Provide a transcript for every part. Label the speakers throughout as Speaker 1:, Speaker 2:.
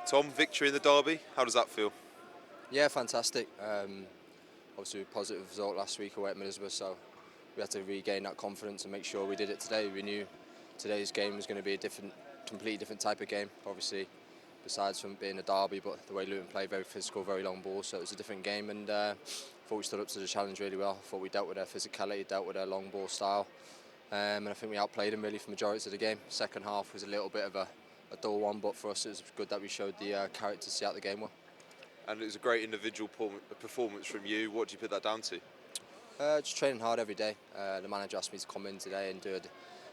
Speaker 1: Tom, victory in the derby, how does that feel?
Speaker 2: Yeah, fantastic. Obviously a positive result last week away at Middlesbrough, so we had to regain that confidence and make sure we did it today. We knew today's game was going to be a completely different type of game, obviously, besides from being a derby, but the way Luton played, very physical, very long ball, so it was a different game, and I thought we stood up to the challenge really well. I thought we dealt with their physicality, dealt with their long ball style, and I think we outplayed them really for the majority of the game. Second half was a little bit of a dull one, but for us it was good that we showed the character to see out the game well.
Speaker 1: And it was a great individual performance from you. What do you put that down to?
Speaker 2: Just training hard every day. The manager asked me to come in today and do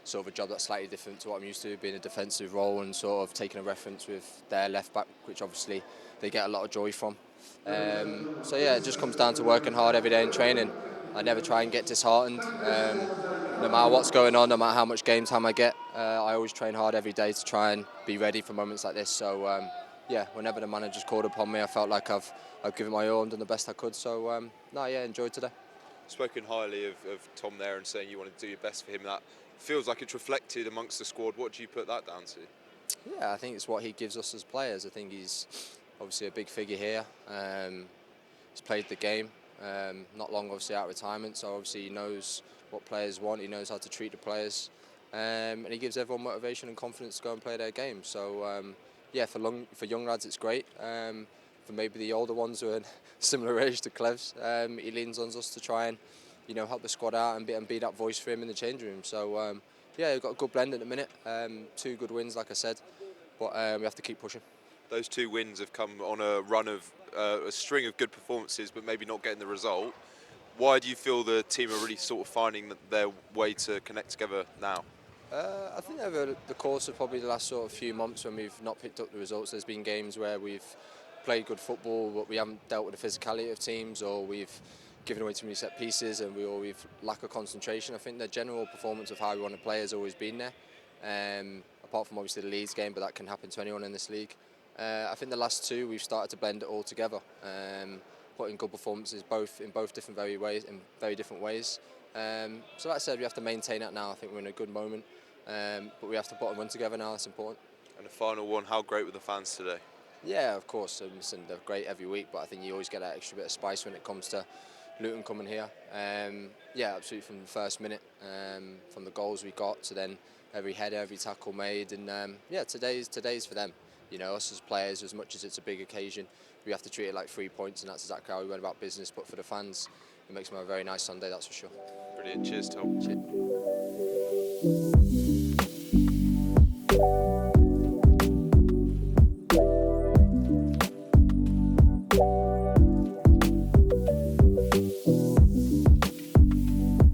Speaker 2: sort of a job that's slightly different to what I'm used to, being a defensive role and sort of taking a reference with their left back, which obviously they get a lot of joy from. So yeah, it just comes down to working hard every day in training. I never try and get disheartened. No matter what's going on, no matter how much game time I get, I always train hard every day to try and be ready for moments like this. So yeah, whenever the manager's called upon me, I felt like I've given my all and done the best I could. So enjoyed today.
Speaker 1: Spoken highly of Tom there and saying you want to do your best for him. That feels like it's reflected amongst the squad. What do you put that down to?
Speaker 2: Yeah, I think it's what he gives us as players. I think he's obviously a big figure here. He's played the game, not long obviously out of retirement, so obviously he knows what players want, he knows how to treat the players, and he gives everyone motivation and confidence to go and play their game. So yeah, for young lads it's great. For maybe the older ones who are similar age to Clev's, he leans on us to try and help the squad out and be that voice for him in the changing room. So yeah, we've got a good blend at the minute. 2 good wins, like I said, but we have to keep pushing.
Speaker 1: Those 2 wins have come on a run of a string of good performances, but maybe not getting the result. Why do you feel the team are really sort of finding their way to connect together now?
Speaker 2: I think over the course of probably the last sort of few months when we've not picked up the results, there's been games where we've played good football, but we haven't dealt with the physicality of teams, or we've given away too many set pieces, and we've lack of concentration. I think the general performance of how we want to play has always been there, apart from obviously the Leeds game, but that can happen to anyone in this league. I think the last 2 we've started to blend it all together, putting good performances in both different very different ways. So like I said, we have to maintain that now. I think we're in a good moment, but we have to put a run together now. That's important.
Speaker 1: And the final one, how great were the fans today?
Speaker 2: Yeah, of course. Listen, they're great every week, but I think you always get that extra bit of spice when it comes to Luton coming here. Yeah, absolutely, from the first minute, from the goals we got to then every header, every tackle made, and yeah, today's for them. Us as players, as much as it's a big occasion, we have to treat it like 3 points, and that's exactly how we went about business. But for the fans, it makes them a very nice Sunday, that's for sure.
Speaker 1: Brilliant. Cheers, Tom.
Speaker 2: Cheers.